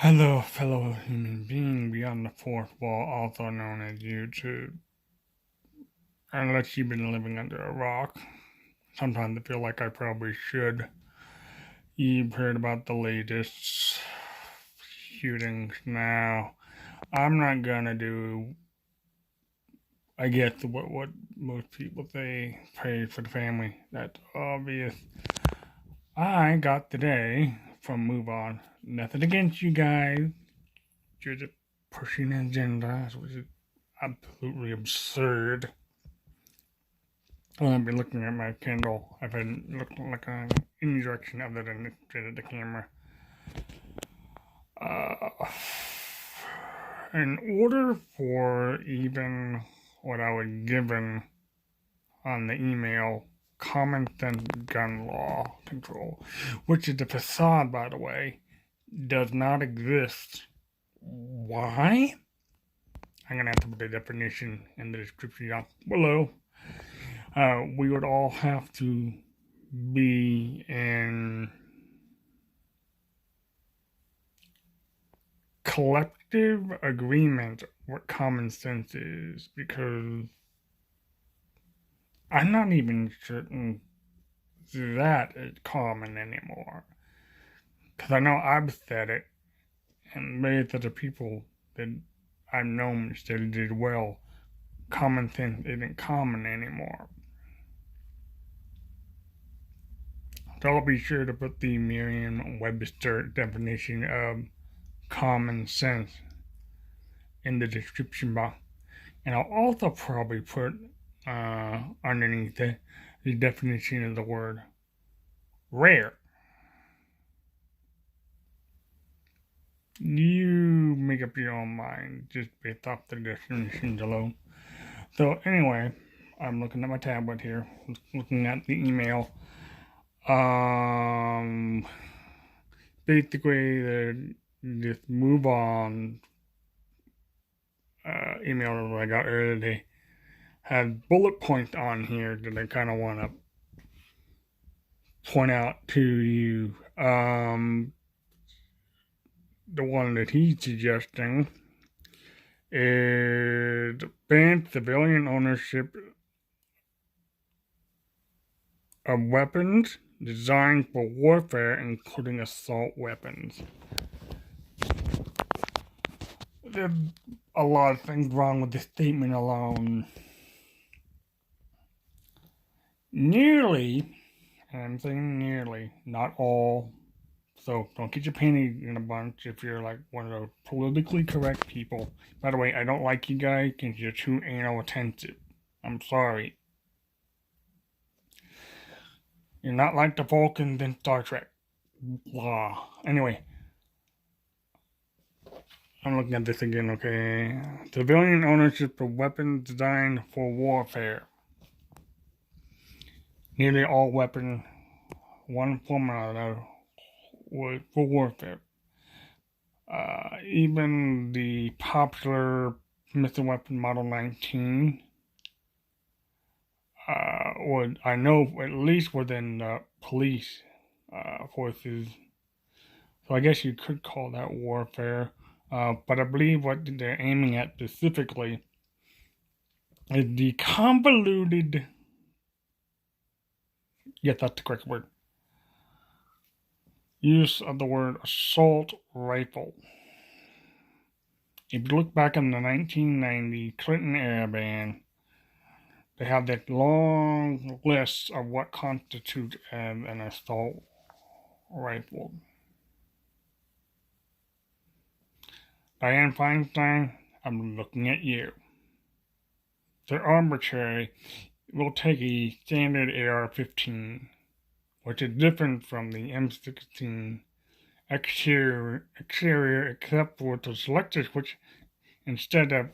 Hello, fellow human being beyond the fourth wall, also known as YouTube. Unless you've been living under a rock, sometimes I feel like I probably should. You've heard about the latest shootings now. I'm not gonna do, I guess, what most people say, pray for the family. That's obvious. I got today from Move On. Nothing against you guys. You're just pushing an agenda, which is absolutely absurd. I've been looking at my Kindle. I've been looking like in any direction other than straight at the camera. Uh, in order for even what I was given on the email, common sense gun law control, which is the facade, by the way, does not exist. Why? I'm gonna have to put the definition in the description down below. We would all have to be in collective agreement what common sense is, because I'm not even certain that is common anymore. Because I know I've said it, and many other people that I've known still did well. Common sense isn't common anymore. So I'll be sure to put the Merriam-Webster definition of common sense in the description box. And I'll also probably put underneath it the definition of the word rare. You make up your own mind just based off the definitions alone. So anyway, I'm looking at my tablet here, looking at the email. Basically, this Move On email that I got earlier today has bullet points on here that I kind of want to point out to you. The one that he's suggesting is ban civilian ownership of weapons designed for warfare, including assault weapons. There's a lot of things wrong with this statement alone. Nearly, and I'm saying nearly, not all, so don't get your panties in a bunch if you're like one of those politically correct people. By the way, I don't like you guys because you're too anal attentive. I'm sorry. You're not like the Vulcans in Star Trek. Blah. Anyway, I'm looking at this again, okay? Civilian ownership of weapons designed for warfare. Nearly all weapons, one form or another, was for warfare. Even the popular missile weapon Model 19 would, I know, at least within the police forces. So I guess you could call that warfare. But I believe what they're aiming at specifically is the convoluted, yes, that's the correct word, use of the word assault rifle. If you look back in the 1990 Clinton era ban, they have that long list of what constitutes an assault rifle. Dianne Feinstein, I'm looking at you. They're arbitrary. We'll take a standard AR-15, which is different from the M16 exterior except for the selector switch. Instead of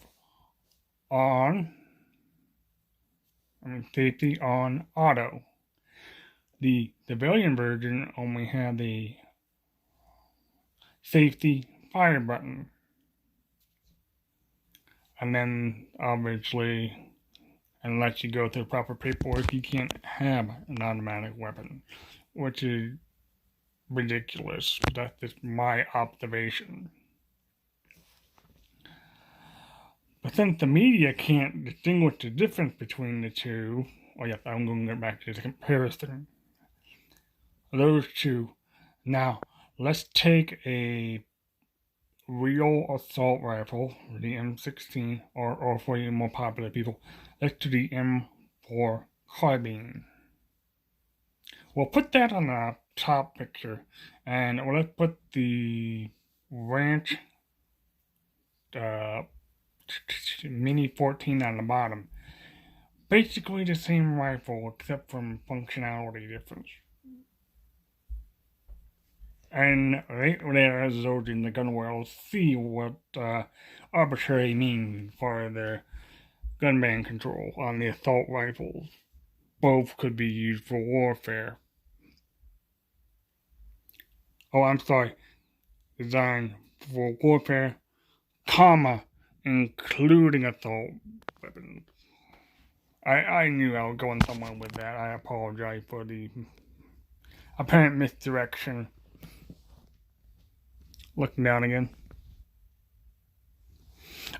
safety on auto. The civilian version only had the safety fire button. And then, obviously, unless you go through proper paperwork, you can't have an automatic weapon, which is ridiculous. That's just my observation. But since the media can't distinguish the difference between the two, oh yes, I'm going to get back to the comparison. Those two. Now, let's take a real assault rifle, the M16, or for the more popular people, let's do the M4 carbine. We'll put that on the top picture, and let's put the ranch Mini 14 on the bottom. Basically the same rifle, except from functionality difference. And right there, as those in the gun world see what arbitrary means for their gun ban control on the assault rifles. Both could be used for warfare. Oh, I'm sorry. Designed for warfare, comma, including assault weapons. I knew I was going somewhere with that. I apologize for the apparent misdirection. Looking down again.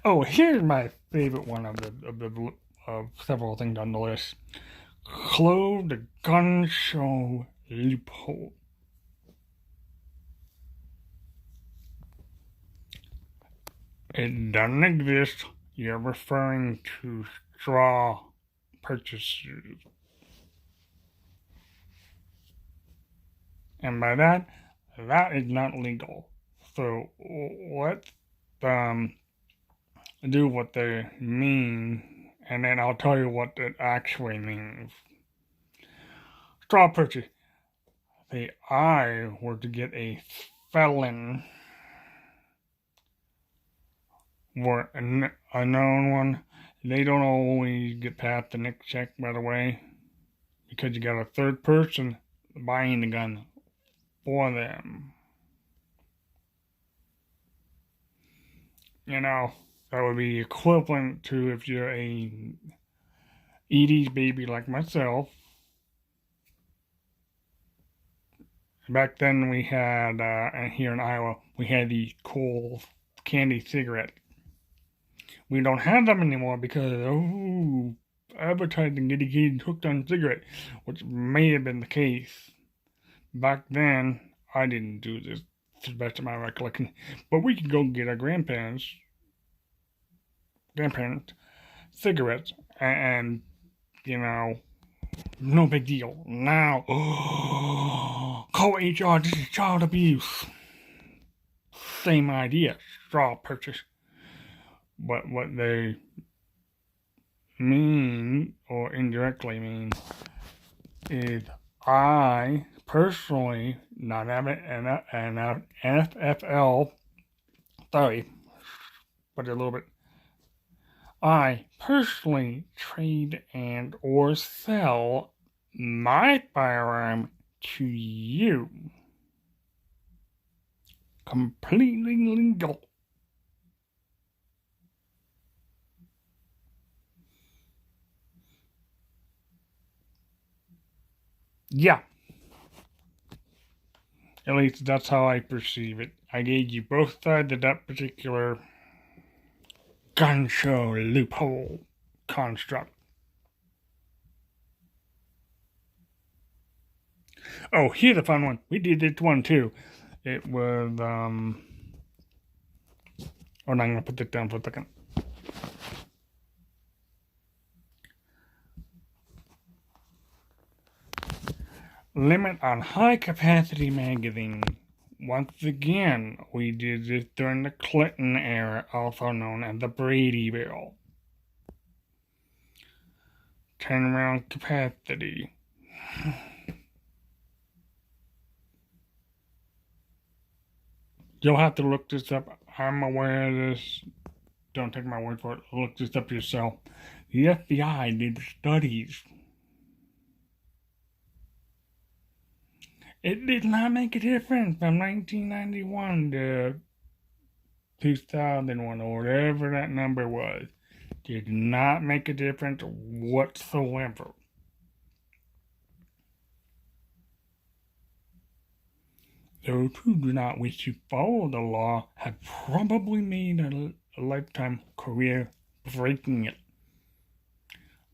Oh, here's my favorite one of several things on the list. Close the gun show loophole. It doesn't exist. You're referring to straw purchases. And by that is not legal. So let's do what they mean, and then I'll tell you what it actually means. Straw purchase. If I were to get a felon or a known one, they don't always get past the next check, by the way, because you got a third person buying the gun for them. You know, that would be equivalent to if you're a Edie's baby like myself. Back then we had, here in Iowa, we had the cool candy cigarette. We don't have them anymore because, advertising getting kids hooked on cigarette, which may have been the case. Back then, I didn't do this to the best of my recollection, but we could go get our grandparents cigarettes, and you know, no big deal. Now, call HR, this is child abuse. Same idea, straw purchase. But what they mean, or indirectly mean, is I personally, not an FFL, sorry, but a little bit, I personally trade and or sell my firearm to you. Completely legal. Yeah. At least that's how I perceive it. I gave you both sides of that particular gun show loophole construct. Oh, here's a fun one. We did this one too. It was, I'm going to put this down for a second. Limit on high-capacity magazine. Once again, we did this during the Clinton era, also known as the Brady Bill. 10-round capacity. You'll have to look this up. I'm aware of this. Don't take my word for it. Look this up yourself. The FBI did studies. It did not make a difference from 1991 to 2001 or whatever that number was. Did not make a difference whatsoever. Those who do not wish to follow the law have probably made a lifetime career breaking it.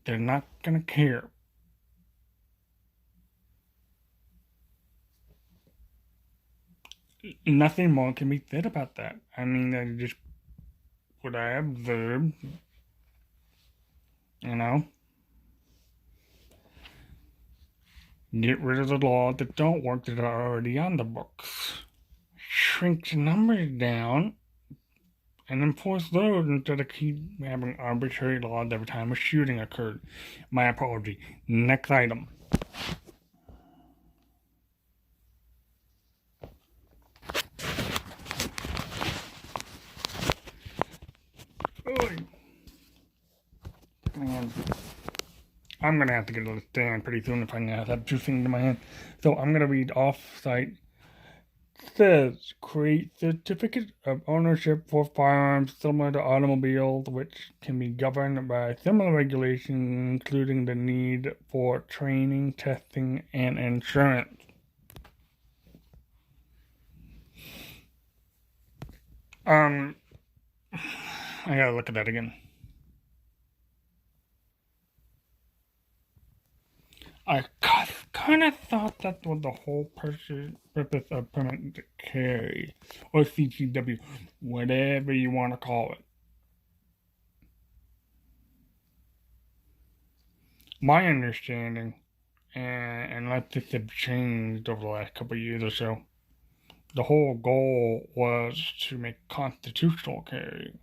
They're not gonna care. Nothing more can be said about that. I mean, that's just what I observed, you know? Get rid of the laws that don't work that are already on the books. Shrink the numbers down and enforce those instead of keep having arbitrary laws every time a shooting occurred. My apology. Next item. Man, I'm gonna have to get a stand pretty soon if I have two things in my hand. So I'm gonna read off-site. Says create certificate of ownership for firearms similar to automobiles, which can be governed by similar regulations, including the need for training, testing, and insurance. I gotta look at that again. I kind of thought that was the whole purpose of permit to carry, or CCW, whatever you want to call it. My understanding, and unless this has changed over the last couple of years or so, the whole goal was to make constitutional carry,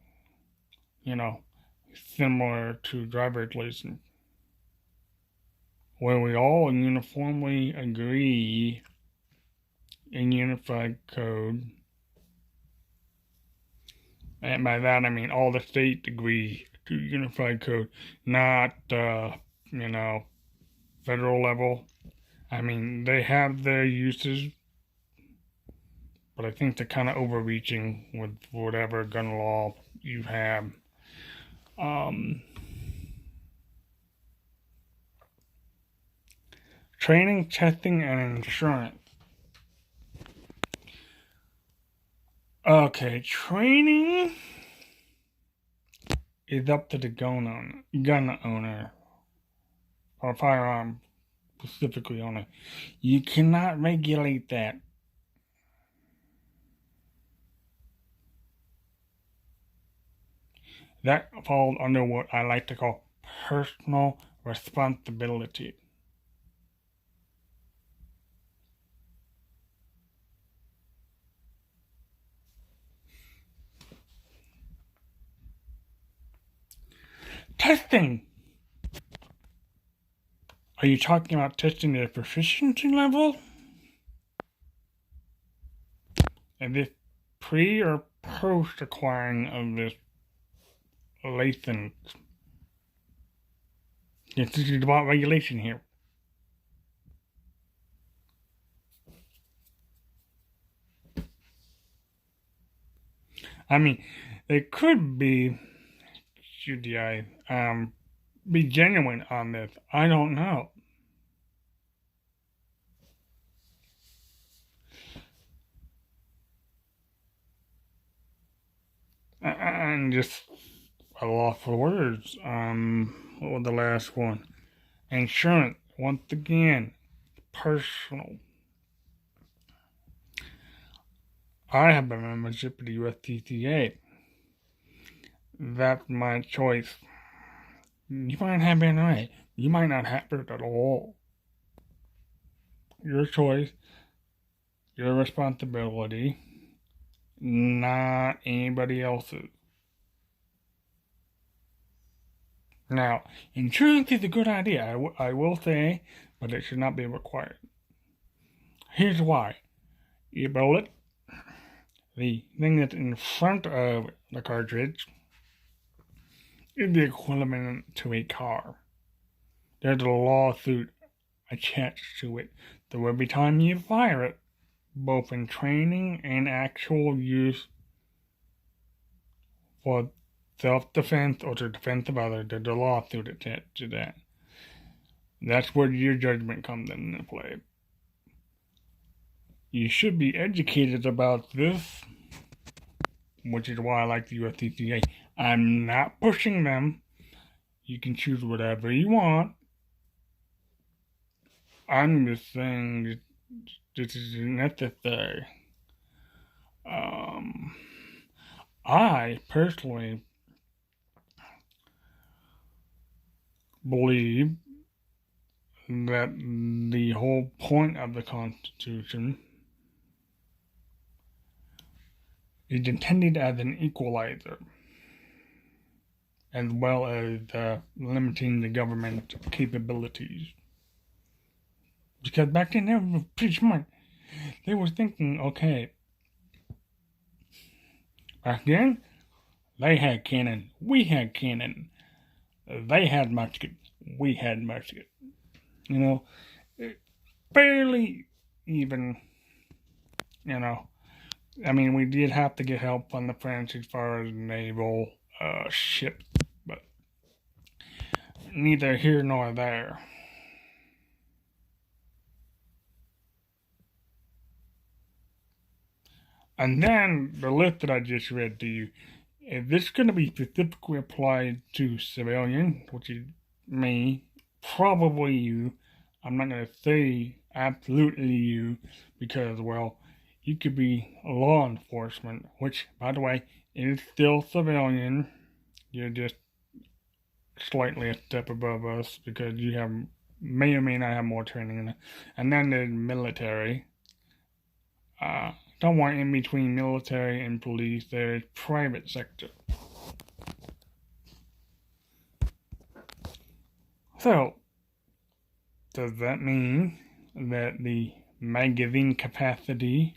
similar to driver's license, where we all uniformly agree in unified code. And by that I mean all the states agree to unified code, not federal level. I mean, they have their uses, but I think they're kind of overreaching with whatever gun law you have. Training, testing, and insurance. Okay, training is up to the gun owner, or firearm specifically owner. You cannot regulate that. That falls under what I like to call personal responsibility. Testing. Are you talking about testing their proficiency level? And this pre or post acquiring of this license? This is about regulation here. I mean, they could be, should I be genuine on this? I don't know. And just a loss for words. What was the last one? Insurance. Once again, personal. I have a membership at the USTCA. That's my choice. You might have it right. You might not have it at all. Your choice, your responsibility, not anybody else's. Now, insurance is a good idea, I will say, but it should not be required. Here's why. You bullet, the thing that's in front of the cartridge, is the equivalent to a car. There's a lawsuit attached to it. So every time you fire it, both in training and actual use for self-defense or to defense of others, there's a lawsuit attached to that. That's where your judgment comes into play. You should be educated about this, which is why I like the USCCA. I'm not pushing them. You can choose whatever you want. I'm just saying this is necessary. I personally believe that the whole point of the Constitution is intended as an equalizer, as well as limiting the government capabilities. Because back then they were pretty smart. They were thinking, okay, back then they had cannon, we had cannon. They had muskets, we had muskets. You know, fairly even, you know. I mean, we did have to get help from the French as far as naval ships, but neither here nor there. And then the list that I just read to you, is this going to be specifically applied to civilians, which is me, probably you. I'm not going to say absolutely you, because, well, you could be law enforcement, which, by the way, is still civilian. You're just slightly a step above us because you have may or may not have more training in it. And then there's military. Somewhere in between military and police, there's private sector. So, does that mean that the magazine capacity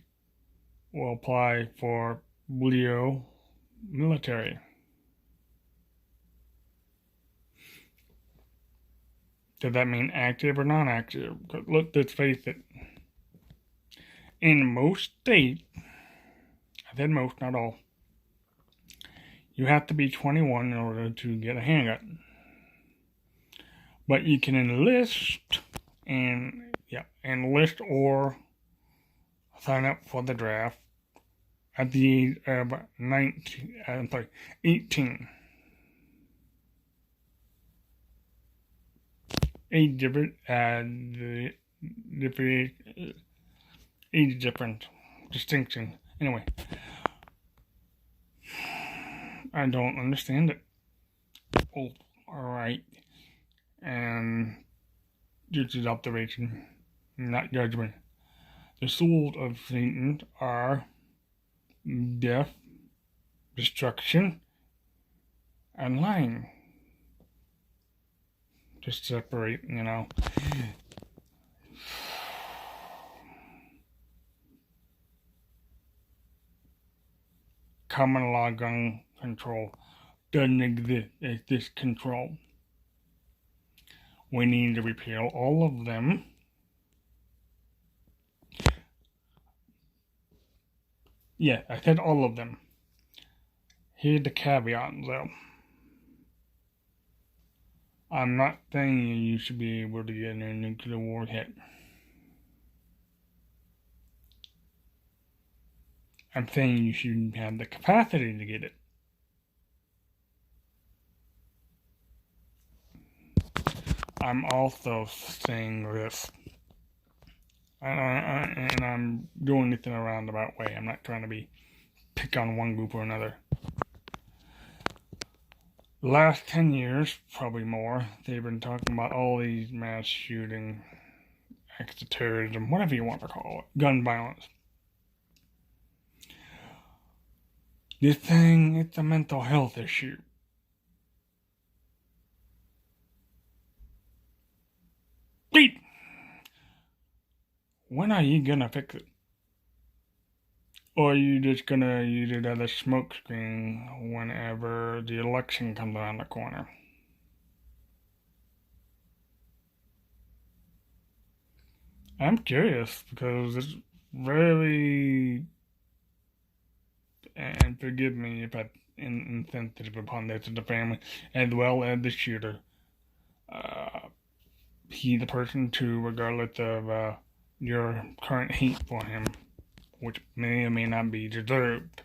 will apply for Leo military? Does that mean active or non-active? Let's face it. In most states, I said most, not all, you have to be 21 in order to get a handgun. But you can enlist or sign up for the draft at the age of 18. Age different distinction. Anyway, I don't understand it. Oh, alright. And this is observation, not judgment. The souls of Satan are death, destruction, and lying. Just separate, you know. Common law gun control doesn't exist as this control. We need to repeal all of them. Yeah, I said all of them. Here's the caveat, though. I'm not saying you should be able to get a nuclear warhead. I'm saying you should have the capacity to get it. I'm also saying this, and I'm doing this in a roundabout way. I'm not trying to pick on one group or another. The last 10 years, probably more, they've been talking about all these mass shooting, acts of terrorism, whatever you want to call it, gun violence. This thing, it's a mental health issue. Pete! When are you gonna fix it? Or are you just gonna use it as a smokescreen whenever the election comes around the corner? I'm curious because it's really, and forgive me if I'm insensitive upon this to the family, as well as the shooter. He's the person too, regardless of your current hate for him, which may or may not be deserved.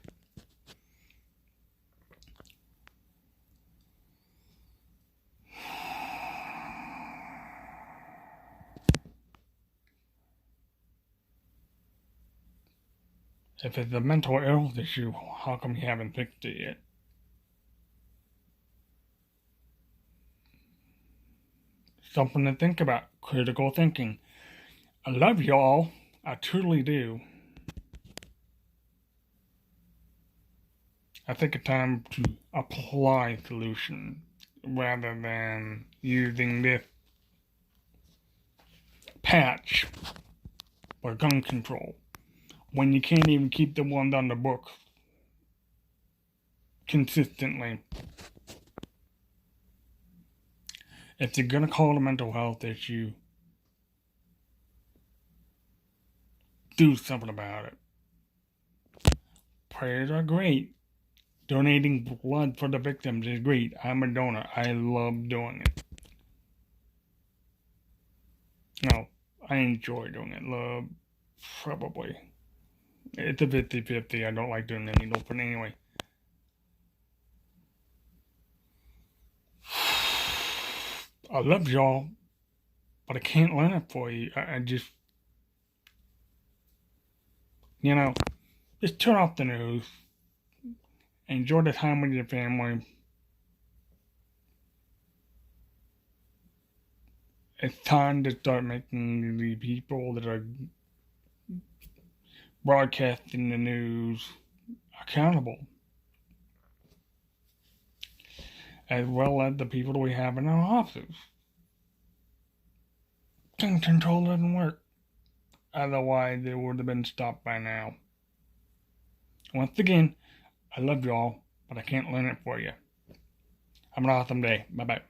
If it's a mental health issue, how come you haven't fixed it yet? Something to think about. Critical thinking. I love y'all. I truly do. I think it's time to apply solution rather than using this patch for gun control when you can't even keep the ones on the books consistently. If you're gonna call it a mental health issue, do something about it. Prayers are great. Donating blood for the victims is great. I'm a donor. I love doing it. No, I enjoy doing it. Love, probably. It's a 50-50. I don't like doing the needle, but anyway. I love y'all, but I can't learn it for you. I just, just turn off the news. Enjoy the time with your family. It's time to start making the people that are broadcasting the news accountable, as well as the people that we have in our offices. Gun control doesn't work. Otherwise, it would have been stopped by now. Once again, I love y'all, but I can't learn it for you. Have an awesome day. Bye-bye.